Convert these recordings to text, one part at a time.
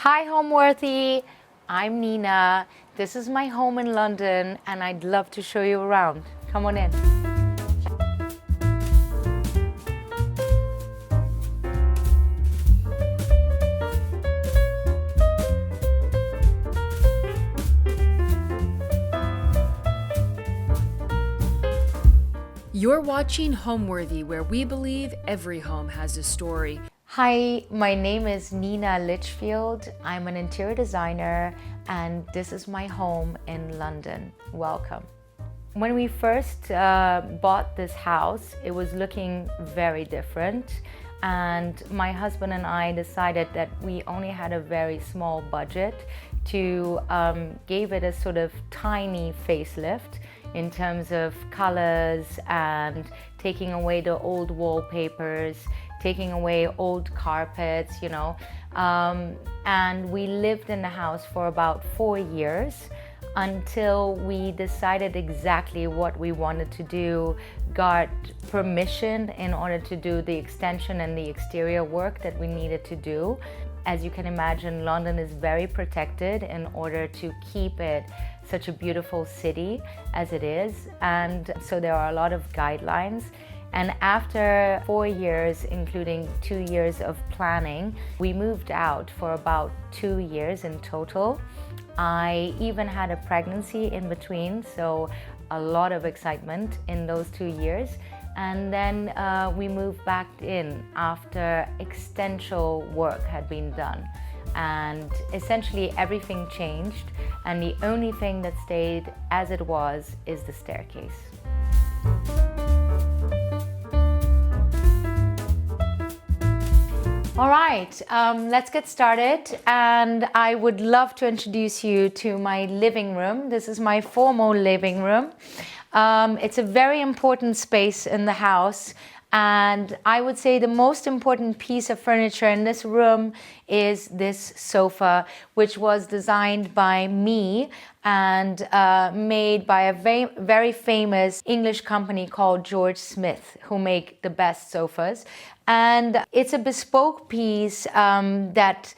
Hi, Homeworthy. I'm Nina. This is my home in London, and I'd love to show you around. Come on in. You're watching Homeworthy, where we believe every home has a story. Hi, my name is Nina Litchfield. I'm an interior designer, and this is my home in London. Welcome. When we first bought this house, it was looking very different, and my husband and I decided that we only had a very small budget to give it a sort of tiny facelift in terms of colors and taking away the old wallpapers, taking away old carpets, and we lived in the house for about 4 years until we decided exactly what we wanted to do, got permission in order to do the extension and the exterior work that we needed to do. As you can imagine, London is very protected in order to keep it such a beautiful city as it is, and so there are a lot of guidelines. And after 4 years, including 2 years of planning, we moved out for about 2 years in total. I even had a pregnancy in between, so a lot of excitement in those 2 years. And then we moved back in after extensive work had been done. And essentially everything changed, and the only thing that stayed as it was is the staircase. All right, let's get started, and I would love to introduce you to my living room. This is my formal living room. It's a very important space in the house, and I would say the most important piece of furniture in this room is this sofa, which was designed by me and made by a very famous English company called George Smith, who make the best sofas. And it's a bespoke piece that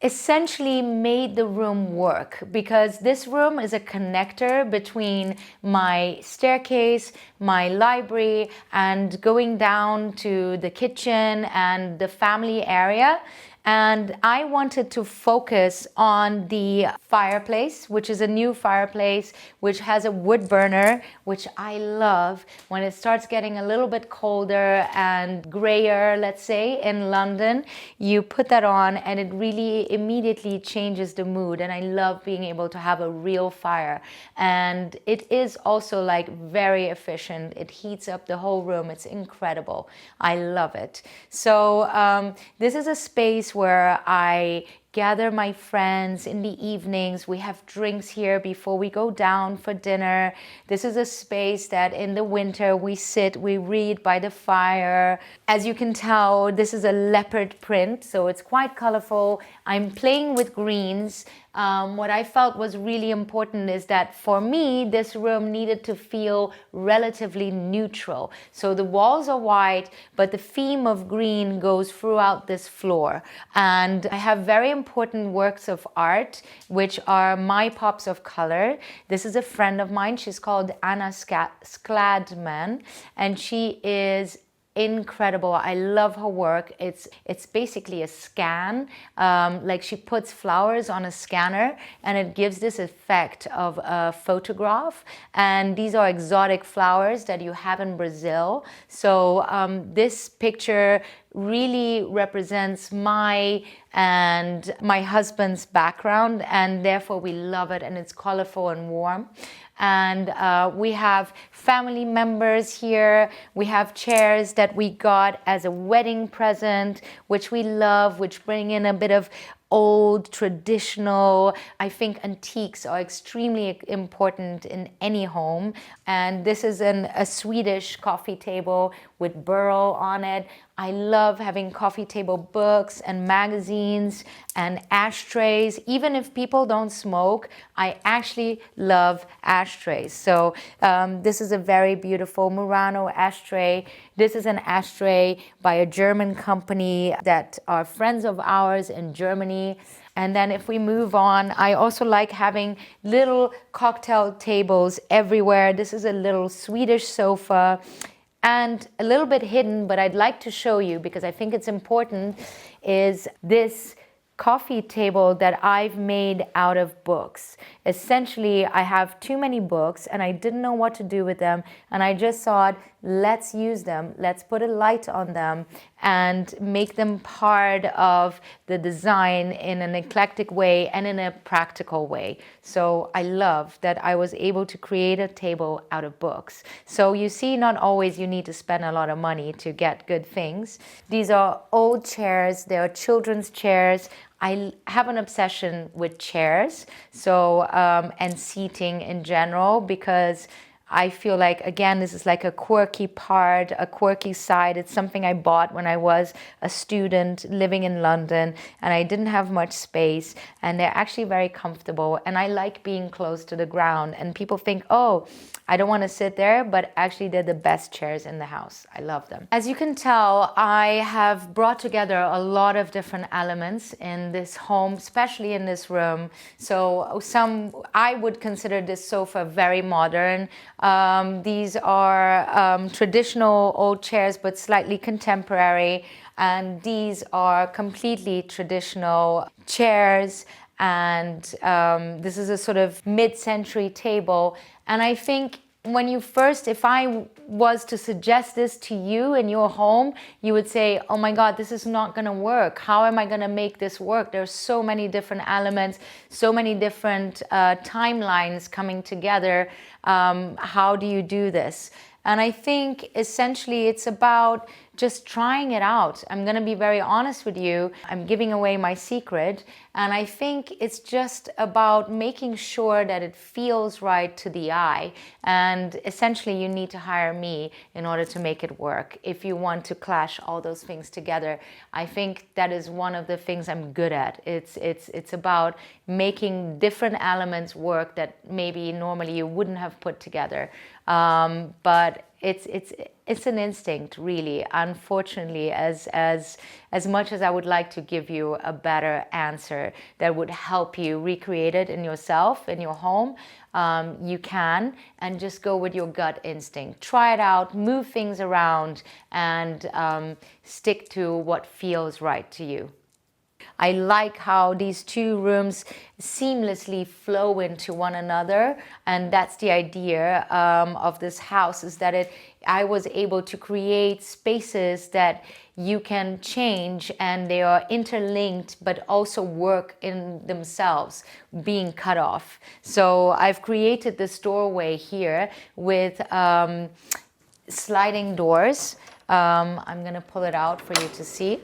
essentially made the room work, because this room is a connector between my staircase, my library, and going down to the kitchen and the family area. And I wanted to focus on the fireplace, which is a new fireplace, which has a wood burner, which I love. When it starts getting a little bit colder and grayer, let's say, in London, you put that on and it really immediately changes the mood. And I love being able to have a real fire. And it is also like very efficient. It heats up the whole room. It's incredible. I love it. So this is a space where I gather my friends in the evenings. We have drinks here before we go down for dinner. This is a space that in the winter we sit, we read by the fire. As you can tell, this is a leopard print, so it's quite colorful. I'm playing with greens. What I felt was really important is that for me, this room needed to feel relatively neutral. So the walls are white, but the theme of green goes throughout this floor. And I have very important works of art, which are my pops of color. This is a friend of mine. She's called Anna Skladman, and she is incredible. I love her work. It's basically a scan, like she puts flowers on a scanner and it gives this effect of a photograph. And these are exotic flowers that you have in Brazil. So this picture really represents my and my husband's background, and therefore we love it, and it's colorful and warm. And we have family members here. We have chairs that we got as a wedding present, which we love, which bring in a bit of old, traditional. I think antiques are extremely important in any home. And this is a Swedish coffee table with burl on it. I love having coffee table books and magazines and ashtrays. Even if people don't smoke, I actually love ashtrays. So this is a very beautiful Murano ashtray. This is an ashtray by a German company that are friends of ours in Germany. And then if we move on, I also like having little cocktail tables everywhere. This is a little Swedish sofa. And a little bit hidden, but I'd like to show you because I think it's important, is this coffee table that I've made out of books. Essentially, I have too many books and I didn't know what to do with them. And I just thought, let's use them. Let's put a light on them and make them part of the design in an eclectic way and in a practical way. So I love that I was able to create a table out of books. So you see, not always you need to spend a lot of money to get good things. These are old chairs. They are children's chairs. I have an obsession with chairs, so and seating in general, because I feel like, again, this is like a quirky part, a quirky side. It's something I bought when I was a student living in London and I didn't have much space, and they're actually very comfortable, and I like being close to the ground. And people think, oh, I don't want to sit there, but actually they're the best chairs in the house. I love them. As you can tell, I have brought together a lot of different elements in this home, especially in this room. So I would consider this sofa very modern. These are traditional old chairs, but slightly contemporary. And these are completely traditional chairs. And this is a sort of mid-century table. And I think if I was to suggest this to you in your home, you would say, oh my God, this is not going to work. How am I going to make this work? There's so many different elements, so many different timelines coming together. How do you do this? And I think essentially it's about just trying it out. I'm going to be very honest with you. I'm giving away my secret. And I think it's just about making sure that it feels right to the eye. And essentially you need to hire me in order to make it work. If you want to clash all those things together, I think that is one of the things I'm good at. It's about making different elements work that maybe normally you wouldn't have put together. But it's an instinct, really. Unfortunately, as much as I would like to give you a better answer that would help you recreate it in yourself, in your home, you can, and just go with your gut instinct. Try it out, move things around, and stick to what feels right to you. I like how these two rooms seamlessly flow into one another, and that's the idea of this house, is that I was able to create spaces that you can change, and they are interlinked but also work in themselves, being cut off. So I've created this doorway here with sliding doors. I'm going to pull it out for you to see.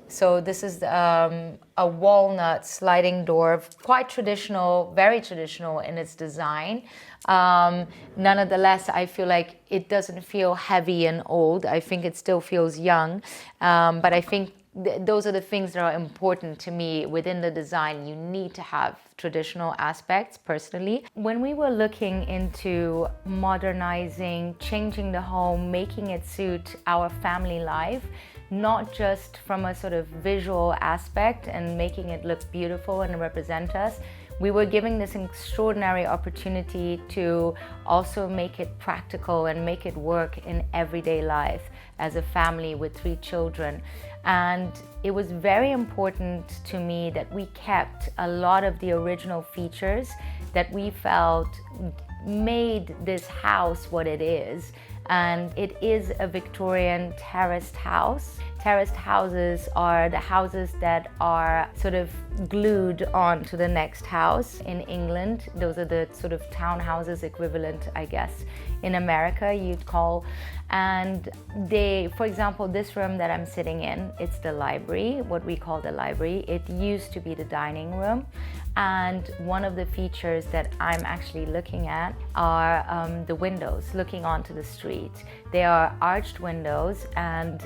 So this is a walnut sliding door, quite traditional, very traditional in its design. Nonetheless, I feel like it doesn't feel heavy and old. I think it still feels young. But I think those are the things that are important to me within the design. You need to have traditional aspects, personally. When we were looking into modernizing, changing the home, making it suit our family life, not just from a sort of visual aspect and making it look beautiful and represent us, we were giving this extraordinary opportunity to also make it practical and make it work in everyday life as a family with 3 children. And it was very important to me that we kept a lot of the original features that we felt made this house what it is. And it is a Victorian terraced house. Terraced houses are the houses that are sort of glued on to the next house in England. Those are the sort of townhouses equivalent, I guess, in America you'd call. And for example, this room that I'm sitting in, it's the library, what we call the library. It used to be the dining room. And one of the features that I'm actually looking at are the windows looking onto the street. They are arched windows, and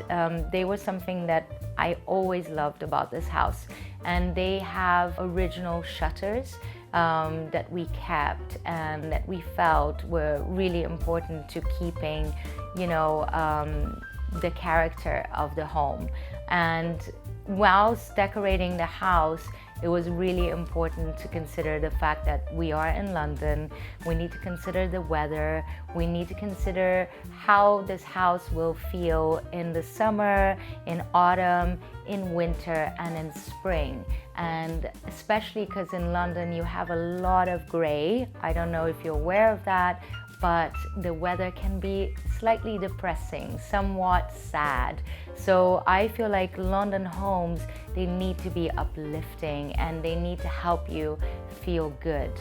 they were something that I always loved about this house. And they have original shutters that we kept and that we felt were really important to keeping, the character of the home. And whilst decorating the house, it was really important to consider the fact that we are in London. We need to consider the weather. We need to consider how this house will feel in the summer, in autumn, in winter, and in spring. And especially because in London you have a lot of gray. I don't know if you're aware of that, but the weather can be slightly depressing, somewhat sad. So I feel like London homes, they need to be uplifting and they need to help you feel good.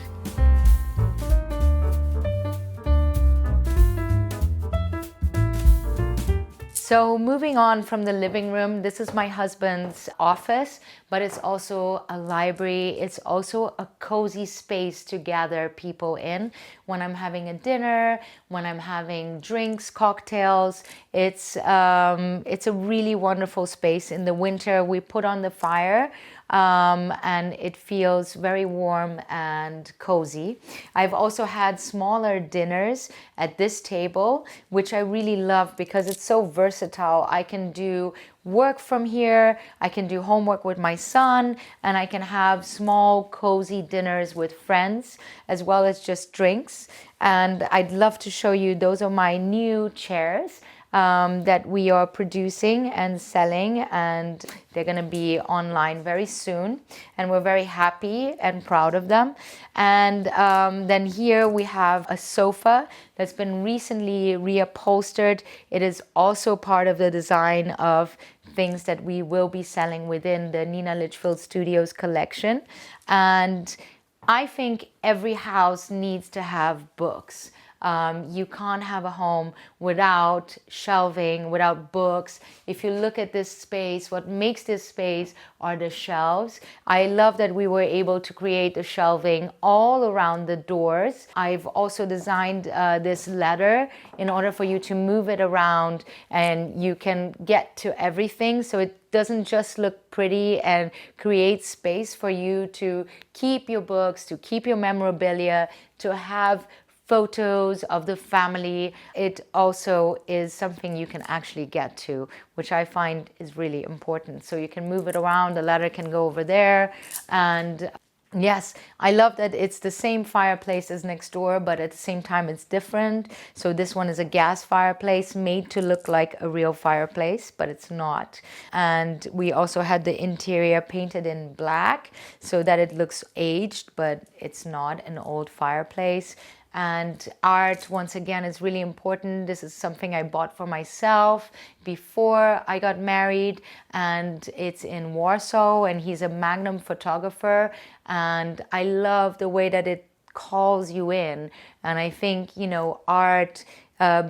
So moving on from the living room, this is my husband's office, but it's also a library. It's also a cozy space to gather people in. When I'm having a dinner, when I'm having drinks, cocktails, it's a really wonderful space. In the winter, we put on the fire. And it feels very warm and cozy. I've also had smaller dinners at this table, which I really love because it's so versatile. I can do work from here, I can do homework with my son, and I can have small cozy dinners with friends as well as just drinks. And I'd love to show you, those are my new chairs that we are producing and selling, and they're going to be online very soon, and we're very happy and proud of them. And then here we have a sofa that's been recently reupholstered. It is also part of the design of things that we will be selling within the Nina Litchfield Studios collection. And I think every house needs to have books. You can't have a home without shelving, without books. If you look at this space, what makes this space are the shelves. I love that we were able to create the shelving all around the doors. I've also designed this ladder in order for you to move it around and you can get to everything. So it doesn't just look pretty and create space for you to keep your books, to keep your memorabilia, to have photos of the family. It also is something you can actually get to, which I find is really important. So you can move it around, the ladder can go over there. And yes, I love that it's the same fireplace as next door, but at the same time it's different. So this one is a gas fireplace made to look like a real fireplace, but it's not. And we also had the interior painted in black so that it looks aged, but it's not an old fireplace. And art, once again, is really important. This is something I bought for myself before I got married, and it's in Warsaw, and he's a magnum photographer, and I love the way that it calls you in. And I think, art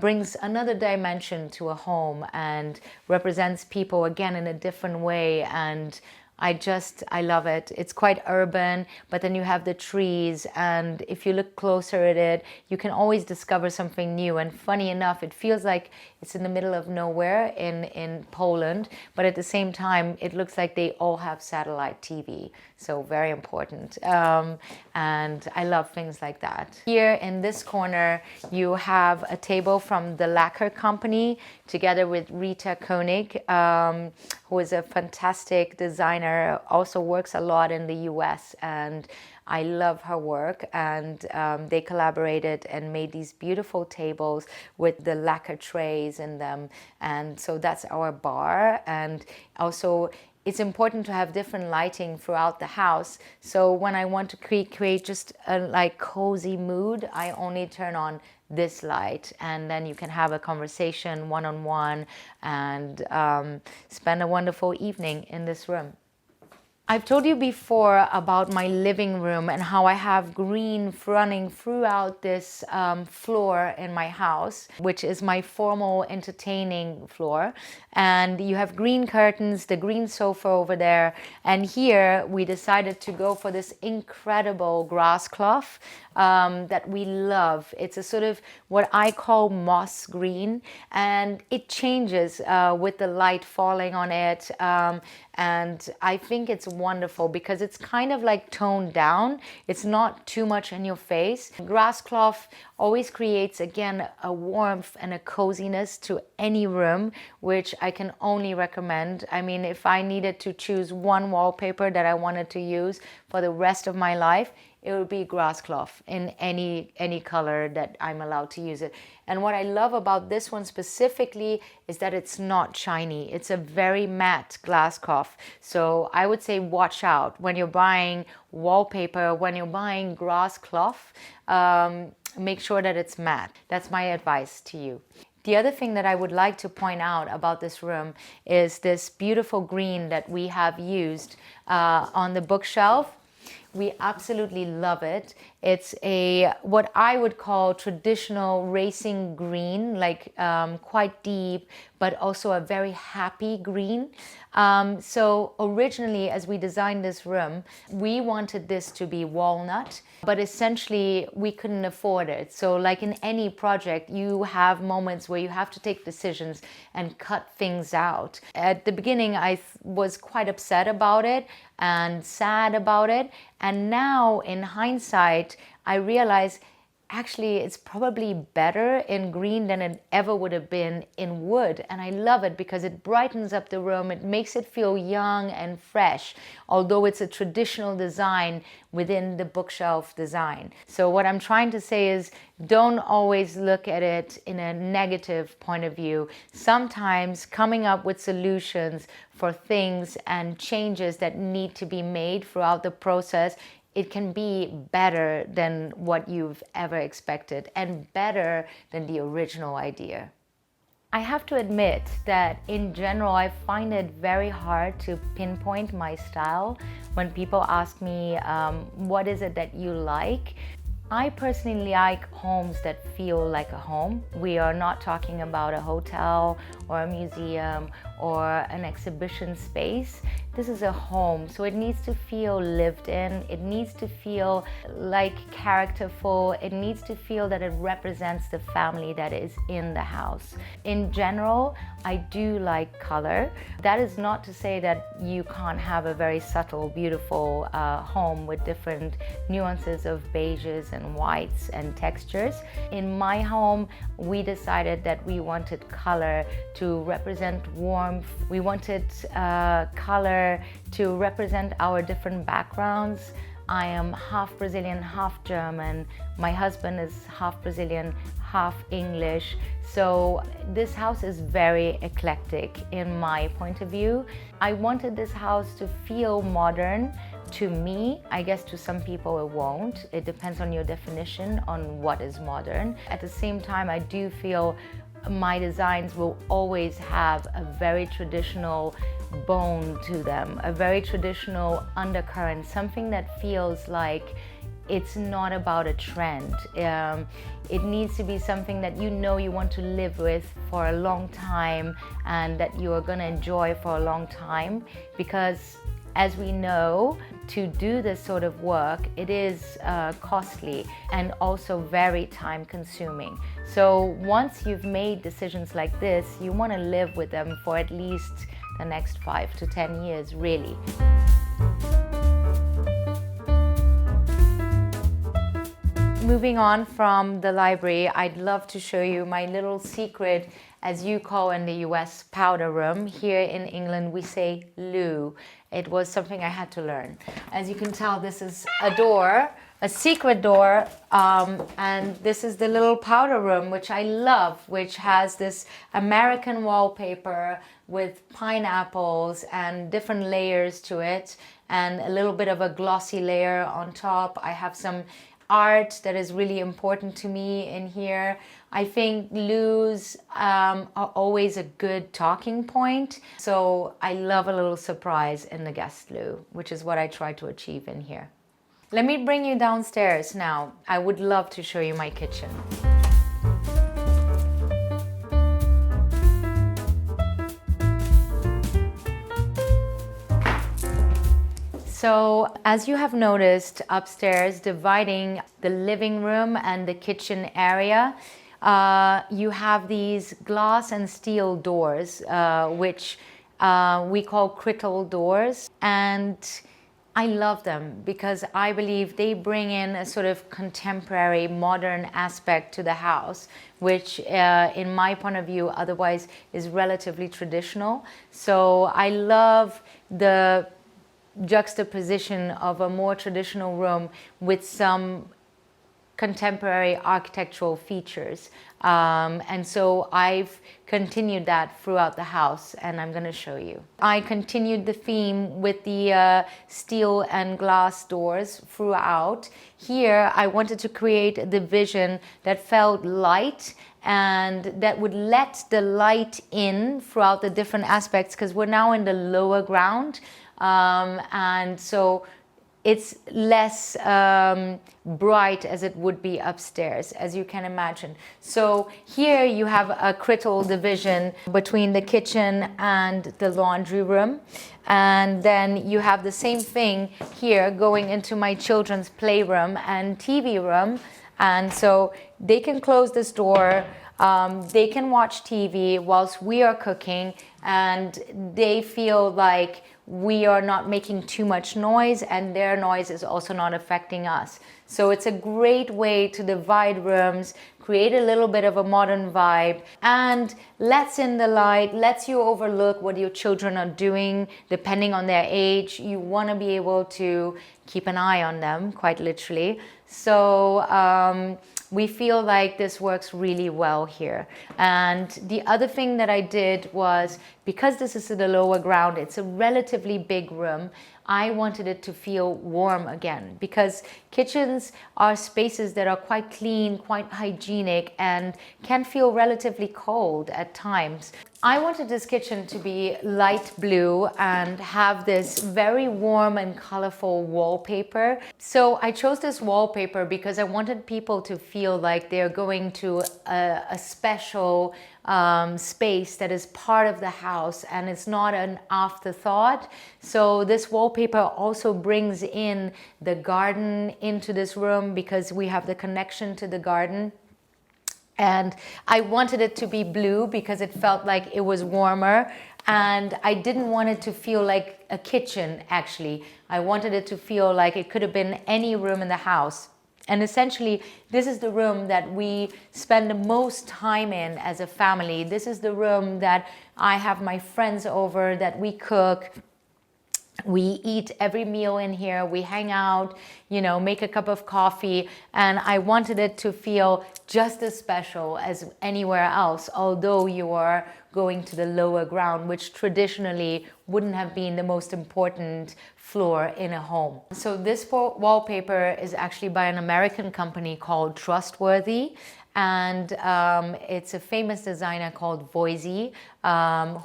brings another dimension to a home and represents people again in a different way. And I love it. It's quite urban, but then you have the trees, and if you look closer at it, you can always discover something new. And funny enough, it feels like it's in the middle of nowhere in Poland, but at the same time, it looks like they all have satellite TV. So very important. And I love things like that. Here in this corner, you have a table from the Lacquer Company together with Rita Koenig, who is a fantastic designer, also works a lot in the US, and I love her work. And they collaborated and made these beautiful tables with the lacquer trays in them. And so that's our bar. And also, it's important to have different lighting throughout the house. So when I want to create just a cozy mood, I only turn on this light, and then you can have a conversation one-on-one and spend a wonderful evening in this room. I've told you before about my living room and how I have green running throughout this floor in my house, which is my formal entertaining floor. And you have green curtains, the green sofa over there. And here we decided to go for this incredible grass cloth that we love. It's a sort of what I call moss green, and it changes with the light falling on it. And I think it's wonderful because it's kind of like toned down. It's not too much in your face. Grass cloth always creates, again, a warmth and a coziness to any room, which I can only recommend. I mean, if I needed to choose one wallpaper that I wanted to use for the rest of my life, it would be grass cloth in any color that I'm allowed to use it. And what I love about this one specifically is that it's not shiny. It's a very matte glass cloth. So I would say watch out when you're buying wallpaper, when you're buying grass cloth, make sure that it's matte. That's my advice to you. The other thing that I would like to point out about this room is this beautiful green that we have used on the bookshelf. We absolutely love it. It's a what I would call traditional racing green, like quite deep, but also a very happy green. So originally, as we designed this room, we wanted this to be walnut, but essentially we couldn't afford it. So like in any project, you have moments where you have to take decisions and cut things out. At the beginning, I was quite upset about it and sad about it. And now in hindsight, I realize actually it's probably better in green than it ever would have been in wood. And I love it because it brightens up the room. It makes it feel young and fresh, although it's a traditional design within the bookshelf design. So what I'm trying to say is don't always look at it in a negative point of view. Sometimes coming up with solutions for things and changes that need to be made throughout the process, it can be better than what you've ever expected and better than the original idea. I have to admit that in general, I find it very hard to pinpoint my style when people ask me, what is it that you like? I personally like homes that feel like a home. We are not talking about a hotel or a museum or an exhibition space. This is a home, so it needs to feel lived in. It needs to feel like characterful. It needs to feel that it represents the family that is in the house. In general, I do like color. That is not to say that you can't have a very subtle, beautiful home with different nuances of beiges and whites and textures. In my home, we decided that we wanted color to represent warmth. We wanted color to represent our different backgrounds. I am half Brazilian, half German. My husband is half Brazilian, half English. So this house is very eclectic in my point of view. I wanted this house to feel modern. To me, I guess to some people it won't. It depends on your definition on what is modern. At the same time, I do feel my designs will always have a very traditional bone to them, a very traditional undercurrent, something that feels like it's not about a trend. It needs to be something that you know you want to live with for a long time and that you are going to enjoy for a long time, because as we know, to do this sort of work, it is costly and also very time consuming. So once you've made decisions like this, you want to live with them for at least the next 5 to 10 years, really. Moving on from the library, I'd love to show you my little secret, as you call in the US, powder room. Here in England, we say loo. It was something I had to learn. As you can tell, this is a door, a secret door, and this is the little powder room, which I love, which has this American wallpaper with pineapples and different layers to it, and a little bit of a glossy layer on top. I have some art that is really important to me in here. I think loos are always a good talking point. So I love a little surprise in the guest loo, which is what I try to achieve in here. Let me bring you downstairs now. I would love to show you my kitchen. So as you have noticed upstairs, dividing the living room and the kitchen area, you have these glass and steel doors, which we call curated doors. And I love them because I believe they bring in a sort of contemporary, modern aspect to the house, which in my point of view otherwise is relatively traditional. So I love the juxtaposition of a more traditional room with some contemporary architectural features. And so I've continued that throughout the house, and I'm going to show you. I continued the theme with the steel and glass doors throughout. Here I wanted to create a division that felt light and that would let the light in throughout the different aspects, because we're now in the lower ground. And so it's less bright as it would be upstairs, as you can imagine. So here you have a curated division between the kitchen and the laundry room. And then you have the same thing here going into my children's playroom and TV room. And so they can close this door. They can watch TV whilst we are cooking, and they feel like we are not making too much noise, and their noise is also not affecting us. So it's a great way to divide rooms, create a little bit of a modern vibe, and lets in the light, lets you overlook what your children are doing depending on their age. You want to be able to keep an eye on them, quite literally. So we feel like this works really well here. And the other thing that I did was, because this is the lower ground, it's a relatively big room, I wanted it to feel warm again, because kitchens are spaces that are quite clean, quite hygienic, and can feel relatively cold at times. I wanted this kitchen to be light blue and have this very warm and colorful wallpaper. So I chose this wallpaper because I wanted people to feel like they're going to a special space that is part of the house, and it's not an afterthought. So this wallpaper also brings in the garden into this room, because we have the connection to the garden. And I wanted it to be blue because it felt like it was warmer, and I didn't want it to feel like a kitchen, actually. I wanted it to feel like it could have been any room in the house. And essentially, this is the room that we spend the most time in as a family. This is the room that I have my friends over, that we cook. We eat every meal in here, we hang out, make a cup of coffee, and I wanted it to feel just as special as anywhere else, although you are going to the lower ground, which traditionally wouldn't have been the most important floor in a home. So this wallpaper is actually by an American company called Trustworthy. And it's a famous designer called Voisey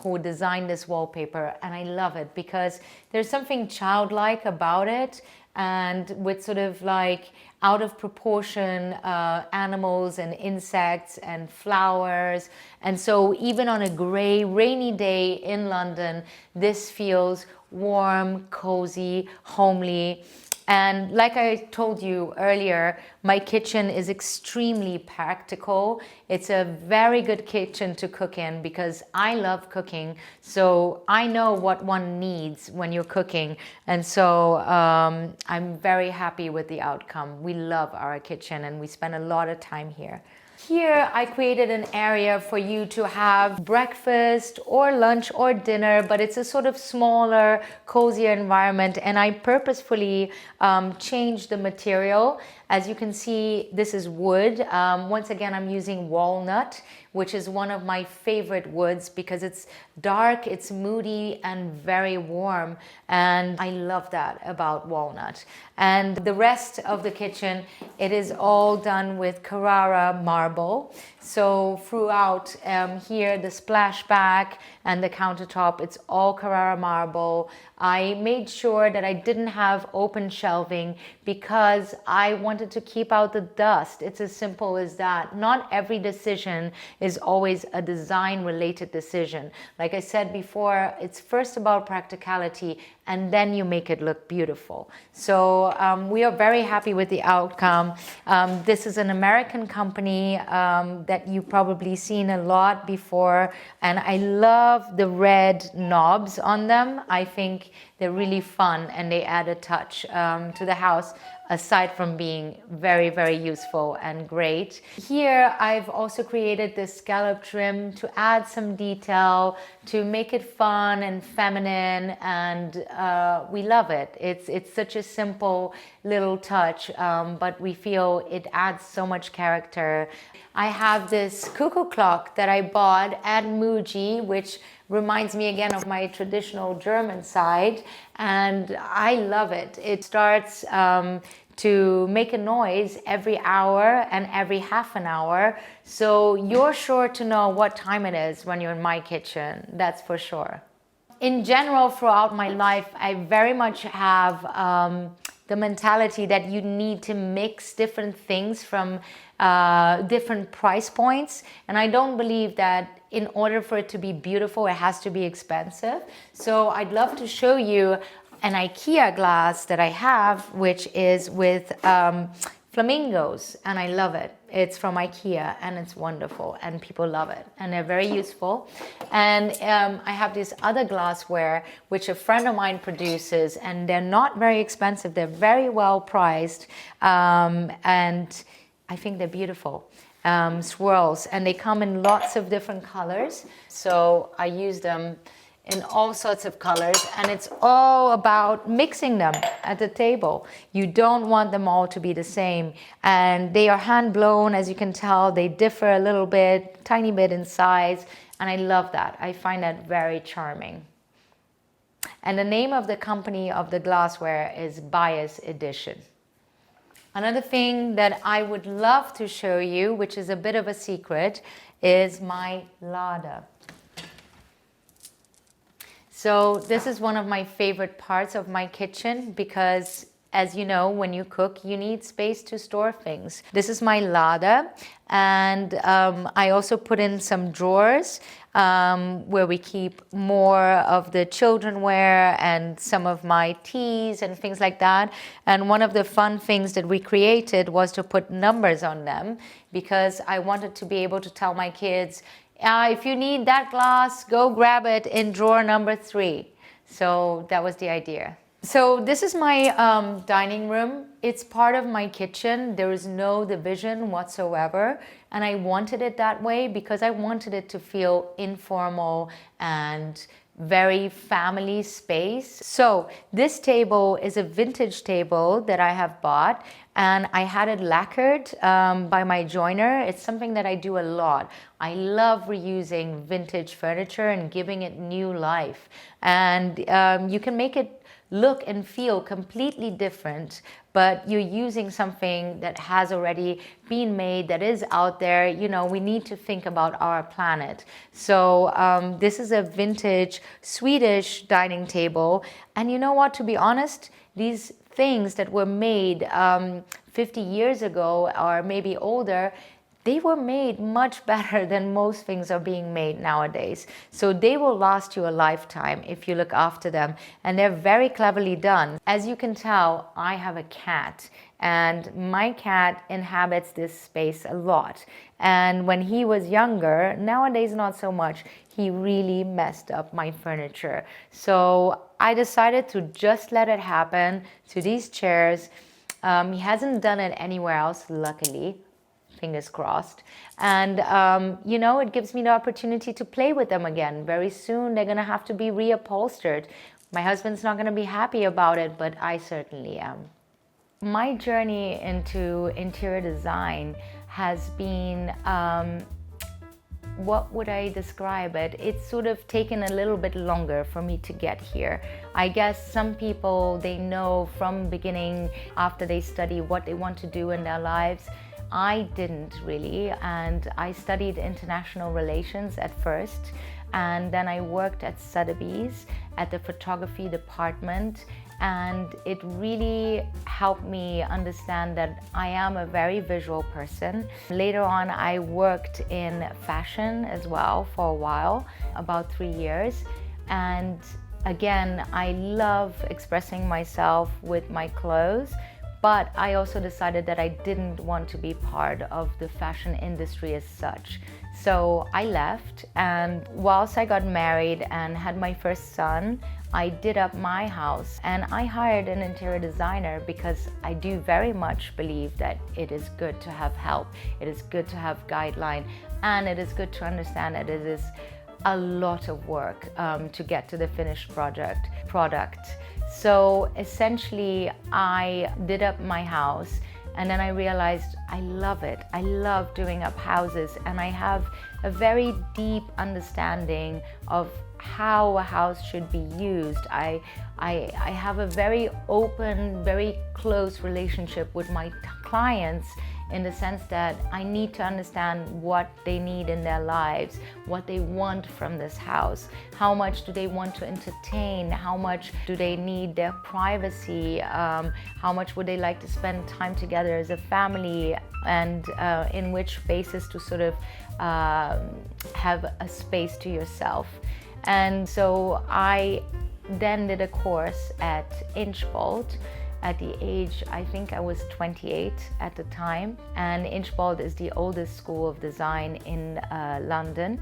who designed this wallpaper, and I love it because there's something childlike about it, and with sort of like out of proportion animals and insects and flowers. And so even on a gray, rainy day in London, this feels warm, cozy, homely. And like I told you earlier, my kitchen is extremely practical. It's a very good kitchen to cook in because I love cooking. So I know what one needs when you're cooking. And so I'm very happy with the outcome. We love our kitchen and we spend a lot of time here. Here I created an area for you to have breakfast or lunch or dinner, but it's a sort of smaller, cozier environment, and I purposefully changed the material. As you can see, this is wood. Once again, I'm using walnut, which is one of my favorite woods because it's dark, it's moody, and very warm. And I love that about walnut. And the rest of the kitchen, it is all done with Carrara marble. So throughout here, the splashback and the countertop, it's all Carrara marble. I made sure that I didn't have open shelving because I wanted to keep out the dust. It's as simple as that. Not every decision is always a design related decision. Like I said before, it's first about practicality and then you make it look beautiful. So we are very happy with the outcome. This is an American company that you've probably seen a lot before, and I love the red knobs on them. I think they're really fun and they add a touch to the house, aside from being very, very useful and great. Here I've also created this scallop trim to add some detail, to make it fun and feminine, and we love it. It's such a simple little touch, but we feel it adds so much character. I have this cuckoo clock that I bought at Muji, which reminds me again of my traditional German side, and I love it. It starts to make a noise every hour and every half an hour, so you're sure to know what time it is when you're in my kitchen, that's for sure. In general, throughout my life, I very much have the mentality that you need to mix different things from different price points, and I don't believe that in order for it to be beautiful, it has to be expensive. So I'd love to show you an IKEA glass that I have, which is with flamingos, and I love it. It's from IKEA and it's wonderful and people love it and they're very useful. And I have this other glassware which a friend of mine produces, and they're not very expensive. They're very well priced, and I think they're beautiful. Swirls, and they come in lots of different colors, so I use them in all sorts of colors, and it's all about mixing them at the table. You don't want them all to be the same, and they are hand blown, as you can tell. They differ a little bit, tiny bit in size, and I love that. I find that very charming. And the name of the company of the glassware is Bias Edition. Another thing that I would love to show you, which is a bit of a secret, is my larder. So this is one of my favorite parts of my kitchen because, as you know, when you cook, you need space to store things. This is my larder, and I also put in some drawers where we keep more of the children wear and some of my teas and things like that. And one of the fun things that we created was to put numbers on them, because I wanted to be able to tell my kids, if you need that glass, go grab it in drawer number 3. So that was the idea. So this is my dining room. It's part of my kitchen. There is no division whatsoever. And I wanted it that way because I wanted it to feel informal and very family space. So this table is a vintage table that I have bought, and I had it lacquered by my joiner. It's something that I do a lot. I love reusing vintage furniture and giving it new life. And you can make it look and feel completely different, but you're using something that has already been made, that is out there. You know, we need to think about our planet. So this is a vintage Swedish dining table. And you know what, to be honest, these things that were made 50 years ago or maybe older, they were made much better than most things are being made nowadays. So they will last you a lifetime if you look after them. And they're very cleverly done. As you can tell, I have a cat. And my cat inhabits this space a lot. And when he was younger, nowadays not so much, he really messed up my furniture. So I decided to just let it happen to these chairs. He hasn't done it anywhere else, luckily. Fingers crossed. And you know, it gives me the opportunity to play with them again. Very soon they're gonna have to be reupholstered. My husband's not gonna be happy about it, but I certainly am. My journey into interior design has been what would I describe it? It's sort of taken a little bit longer for me to get here. I guess some people, they know from beginning after they study what they want to do in their lives. I didn't really, and I studied international relations at first, and then I worked at Sotheby's at the photography department, and it really helped me understand that I am a very visual person. Later on, I worked in fashion as well for a while, about 3 years, and again, I love expressing myself with my clothes. But I also decided that I didn't want to be part of the fashion industry as such. So I left, and whilst I got married and had my first son, I did up my house and I hired an interior designer because I do very much believe that it is good to have help, it is good to have guideline, and it is good to understand that it is a lot of work to get to the finished product. So essentially, I did up my house, and then I realized I love it. I love doing up houses, and I have a very deep understanding of how a house should be used. I have a very open, very close relationship with my clients, in the sense that I need to understand what they need in their lives, what they want from this house, how much do they want to entertain, how much do they need their privacy, how much would they like to spend time together as a family, and in which spaces to sort of have a space to yourself. And so I then did a course at Inchbald at the age, I think I was 28 at the time. And Inchbald is the oldest school of design in London.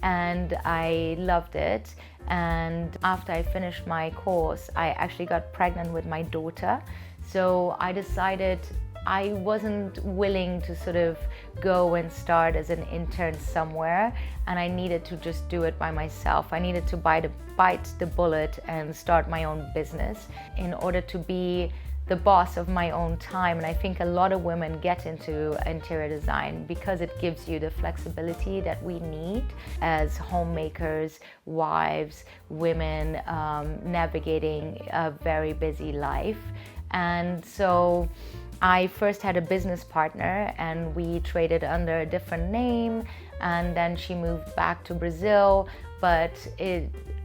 And I loved it. And after I finished my course, I actually got pregnant with my daughter. So I decided I wasn't willing to sort of go and start as an intern somewhere, and I needed to just do it by myself. I needed to bite the bullet and start my own business in order to be the boss of my own time. And I think a lot of women get into interior design because it gives you the flexibility that we need as homemakers, wives, women, navigating a very busy life. And so I first had a business partner, and we traded under a different name, and then she moved back to Brazil. But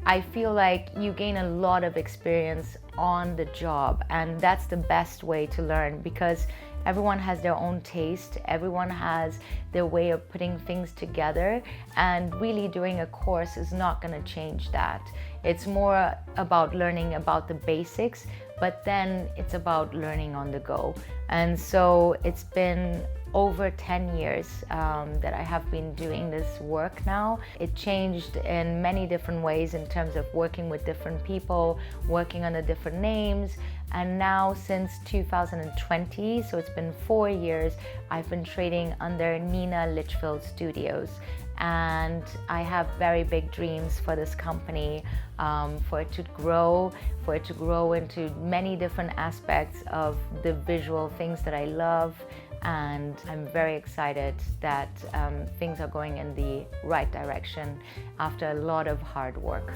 I feel like you gain a lot of experience on the job, and that's the best way to learn, because everyone has their own taste, everyone has their way of putting things together, and really doing a course is not going to change that. It's more about learning about the basics, but then it's about learning on the go. And so it's been over 10 years that I have been doing this work now. It changed in many different ways in terms of working with different people, working under different names. And now since 2020, so it's been 4 years, I've been trading under Nina Litchfield Studios. And I have very big dreams for this company, for it to grow into many different aspects of the visual things that I love. And I'm very excited that things are going in the right direction after a lot of hard work.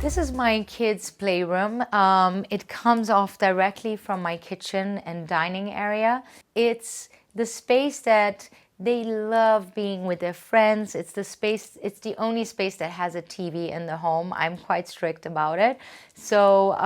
This is my kids' playroom. It comes off directly from my kitchen and dining area. It's the space that they love being with their friends. It's the only space that has a TV in the home. I'm quite strict about it. So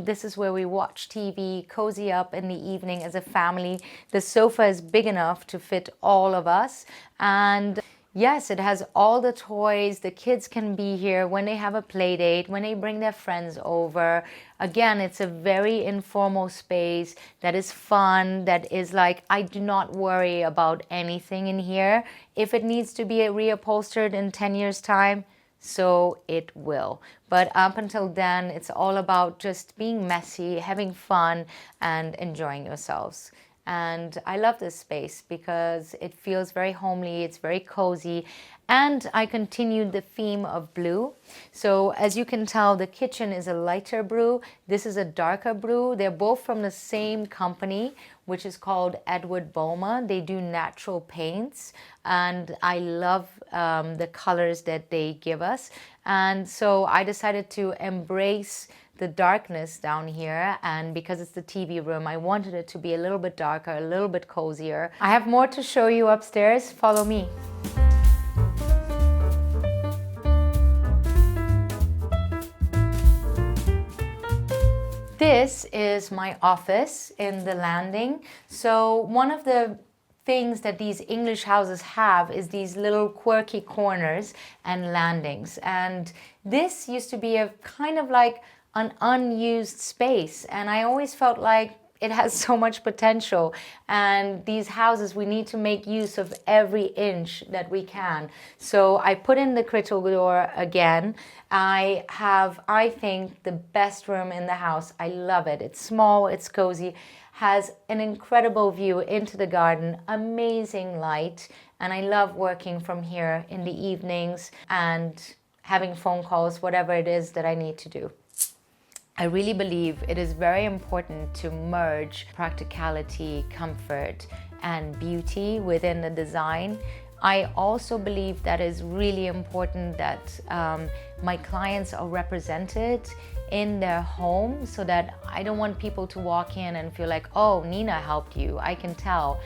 this is where we watch TV, cozy up in the evening as a family. The sofa is big enough to fit all of us. And yes, it has all the toys. The kids can be here when they have a play date, when they bring their friends over. Again, it's a very informal space that is fun, that is like, I do not worry about anything in here. If it needs to be reupholstered in 10 years' time, so it will. But up until then, it's all about just being messy, having fun, and enjoying yourselves. And I love this space because it feels very homely, it's very cozy, and I continued the theme of blue. So as you can tell, the kitchen is a lighter blue, this is a darker blue. They're both from the same company, which is called Edward Boma. They do natural paints, and I love the colors that they give us. And so I decided to embrace the darkness down here, and because it's the TV room, I wanted it to be a little bit darker, a little bit cozier. I have more to show you upstairs. Follow me. This is my office in the landing. So one of the things that these English houses have is these little quirky corners and landings. And this used to be a kind of like an unused space. And I always felt like it has so much potential. And these houses, we need to make use of every inch that we can. So I put in the crystal door again. I have, I think, the best room in the house. I love it. It's small, it's cozy, has an incredible view into the garden, amazing light. And I love working from here in the evenings and having phone calls, whatever it is that I need to do. I really believe it is very important to merge practicality, comfort, and beauty within the design. I also believe that it's really important that my clients are represented in their home, so that I don't want people to walk in and feel like, oh, Nina helped you, I can tell.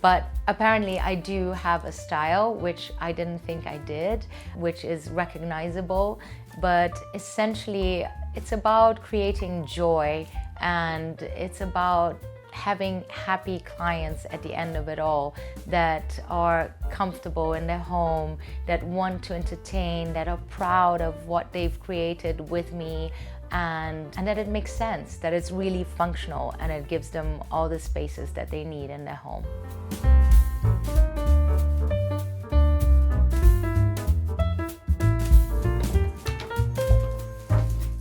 But apparently I do have a style, which I didn't think I did, which is recognizable. But essentially, it's about creating joy, and it's about having happy clients at the end of it all, that are comfortable in their home, that want to entertain, that are proud of what they've created with me, and that it makes sense, that it's really functional, and it gives them all the spaces that they need in their home.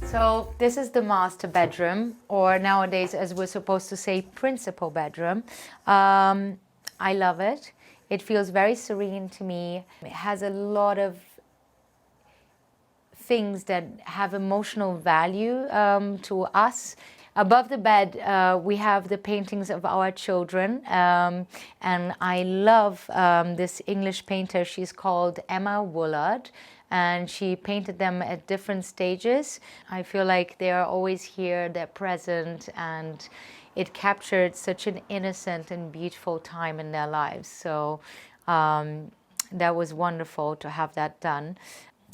So this is the master bedroom, or nowadays, as we're supposed to say, principal bedroom. I love it. It feels very serene to me. It has a lot of things that have emotional value to us. Above the bed, we have the paintings of our children, and I love this English painter. She's called Emma Woolard, and she painted them at different stages. I feel like they are always here, they're present, and it captured such an innocent and beautiful time in their lives. So that was wonderful to have that done.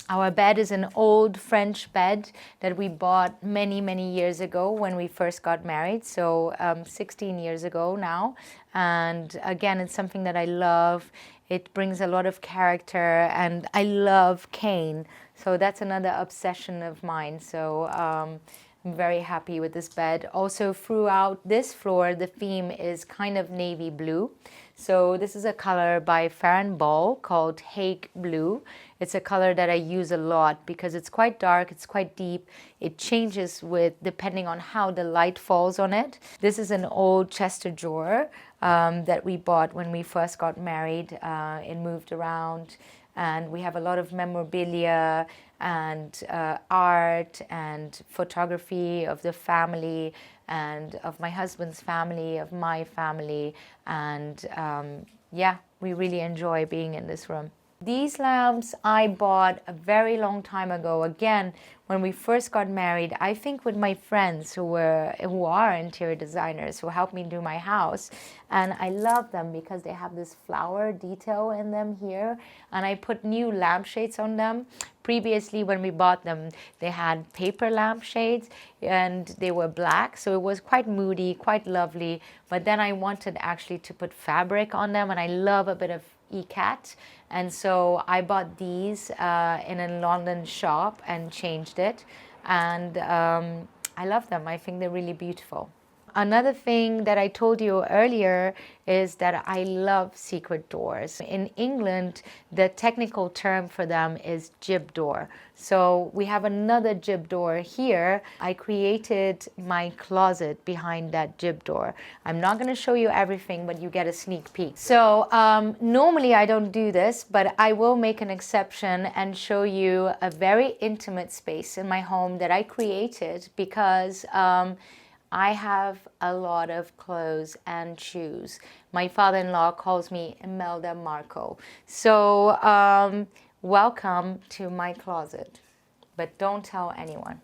Our bed is an old French bed that we bought many, many years ago when we first got married, so 16 years ago now. And again, it's something that I love. It brings a lot of character, and I love cane, so that's another obsession of mine. So I'm very happy with this bed. Also, throughout this floor, the theme is kind of navy blue. So this is a color by Farron Ball called Hague Blue. It's a color that I use a lot because it's quite dark, it's quite deep. It changes with depending on how the light falls on it. This is an old Chester drawer that we bought when we first got married. It moved around, and we have a lot of memorabilia and art and photography of the family and of my husband's family, of my family, and yeah, we really enjoy being in this room. These lamps I bought a very long time ago, again, when we first got married, I think with my friends who are interior designers who helped me do my house. And I love them because they have this flower detail in them here. And I put new lampshades on them. Previously, when we bought them, they had paper lampshades and they were black. So it was quite moody, quite lovely. But then I wanted actually to put fabric on them, and I love a bit of ECAT, and so I bought these in a London shop and changed it, and I love them. I think they're really beautiful. Another thing that I told you earlier is that I love secret doors. In England, the technical term for them is jib door. So we have another jib door here. I created my closet behind that jib door. I'm not going to show you everything, but you get a sneak peek. So normally I don't do this, but I will make an exception and show you a very intimate space in my home that I created because I have a lot of clothes and shoes. My father-in-law calls me Imelda Marco. So welcome to my closet, but don't tell anyone.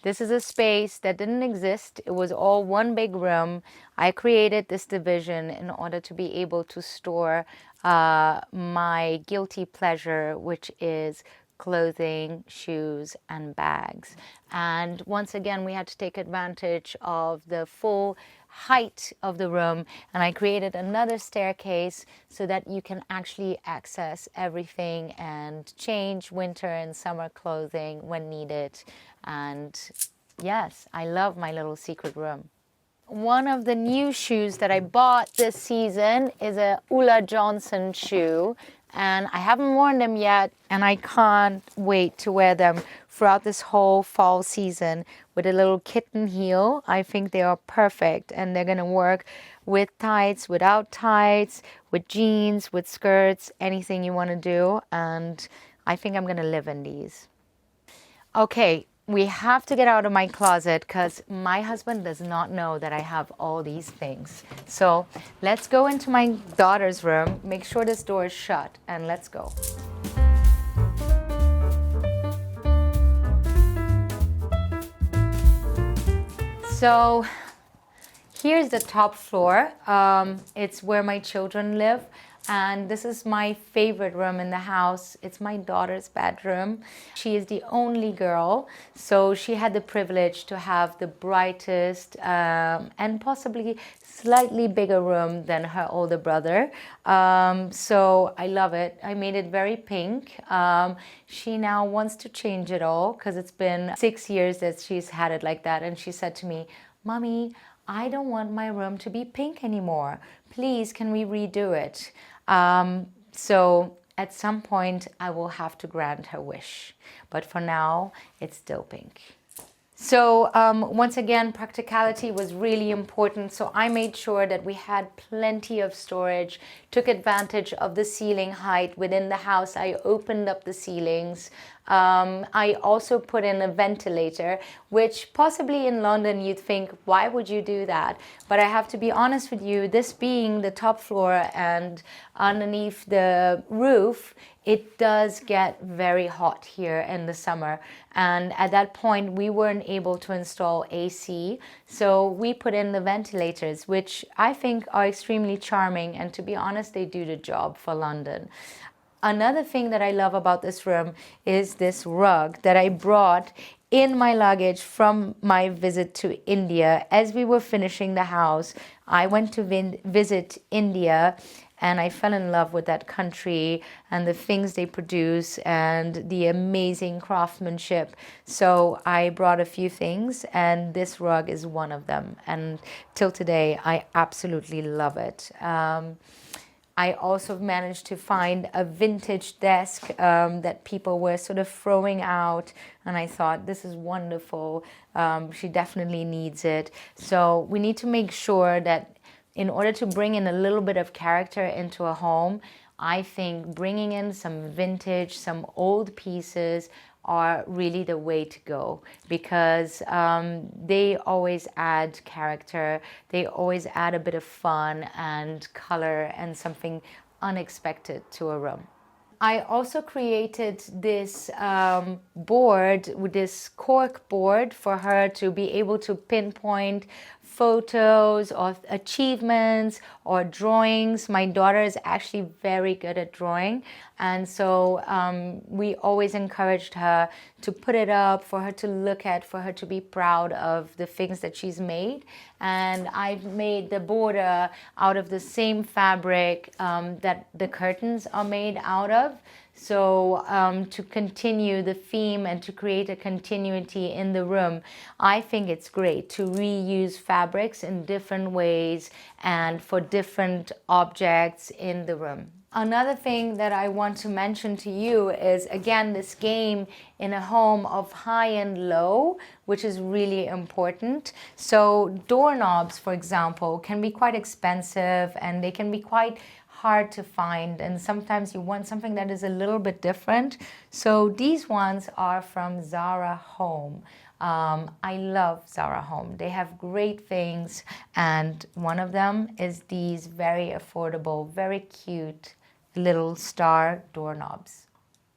This is a space that didn't exist. It was all one big room. I created this division in order to be able to store my guilty pleasure, which is clothing, shoes, and bags. And once again, we had to take advantage of the full height of the room, and I created another staircase so that you can actually access everything and change winter and summer clothing when needed. And yes, I love my little secret room. One of the new shoes that I bought this season is a Ulla Johnson shoe, and I haven't worn them yet, and I can't wait to wear them throughout this whole fall season with a little kitten heel. I think they are perfect, and they're gonna work with tights, without tights, with jeans, with skirts, anything you want to do, and I think I'm gonna live in these. Okay, we have to get out of my closet because my husband does not know that I have all these things. So let's go into my daughter's room, make sure this door is shut, and let's go. So here's the top floor. It's where my children live. And this is my favorite room in the house. It's my daughter's bedroom. She is the only girl, so she had the privilege to have the brightest and possibly slightly bigger room than her older brother. So I love it. I made it very pink. She now wants to change it all because it's been 6 years that she's had it like that. And she said to me, "Mommy, I don't want my room to be pink anymore. Please, can we redo it?" So at some point I will have to grant her wish, but for now it's still pink. So once again, practicality was really important. So I made sure that we had plenty of storage, took advantage of the ceiling height within the house. I opened up the ceilings. I also put in a ventilator, which possibly in London you'd think, why would you do that? But I have to be honest with you, this being the top floor and underneath the roof, it does get very hot here in the summer. And at that point, we weren't able to install AC. So we put in the ventilators, which I think are extremely charming. And to be honest, they do the job for London. Another thing that I love about this room is this rug that I brought in my luggage from my visit to India. As we were finishing the house, I went to visit India, and I fell in love with that country and the things they produce and the amazing craftsmanship. So I brought a few things, and this rug is one of them. And till today, I absolutely love it. I also managed to find a vintage desk that people were sort of throwing out, and I thought, this is wonderful. She definitely needs it. So we need to make sure that in order to bring in a little bit of character into a home, I think bringing in some vintage, some old pieces are really the way to go, because they always add character, they always add a bit of fun and color and something unexpected to a room. I also created this board, with this cork board, for her to be able to pinpoint photos or achievements or drawings. My daughter is actually very good at drawing, and so we always encouraged her to put it up for her to look at, for her to be proud of the things that she's made. And I've made the border out of the same fabric that the curtains are made out of. So to continue the theme and to create a continuity in the room, I think it's great to reuse fabrics in different ways and for different objects in the room. Another thing that I want to mention to you is, again, this game in a home of high and low, which is really important. So doorknobs, for example, can be quite expensive and they can be quite hard to find, and sometimes you want something that is a little bit different. So these ones are from Zara Home. I love Zara Home. They have great things, and one of them is these very affordable, very cute little star doorknobs.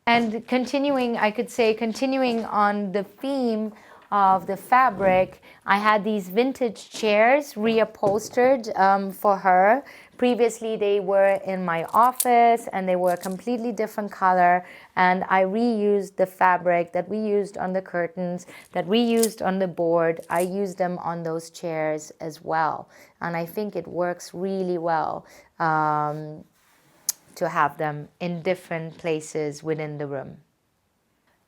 And continuing, I could say, continuing on the theme of the fabric, I had these vintage chairs reupholstered for her. Previously, they were in my office and they were a completely different color. And I reused the fabric that we used on the curtains, that we used on the board. I used them on those chairs as well. And I think it works really well to have them in different places within the room.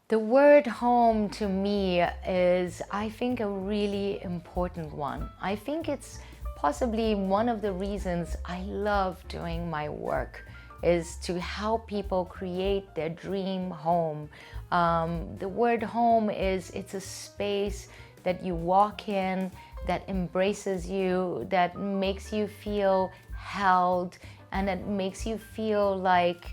The word home to me is, I think, a really important one. I think it's possibly one of the reasons I love doing my work, is to help people create their dream home. The word home is, it's a space that you walk in, that embraces you, that makes you feel held, and it makes you feel like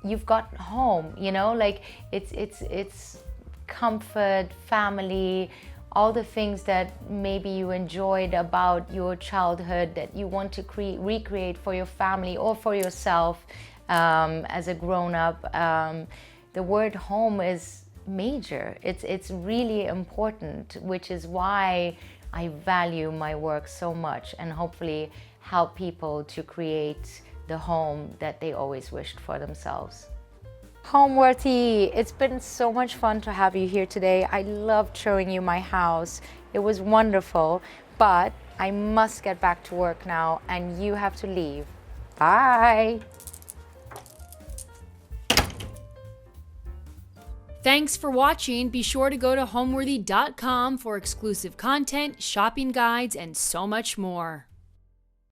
you've got home, you know, like it's comfort, family, all the things that maybe you enjoyed about your childhood that you want to recreate for your family or for yourself as a grown-up. The word home is major. It's really important, which is why I value my work so much, and hopefully help people to create the home that they always wished for themselves. Homeworthy, it's been so much fun to have you here today. I loved showing you my house. It was wonderful, but I must get back to work now and you have to leave. Bye. Thanks for watching. Be sure to go to homeworthy.com for exclusive content, shopping guides, and so much more.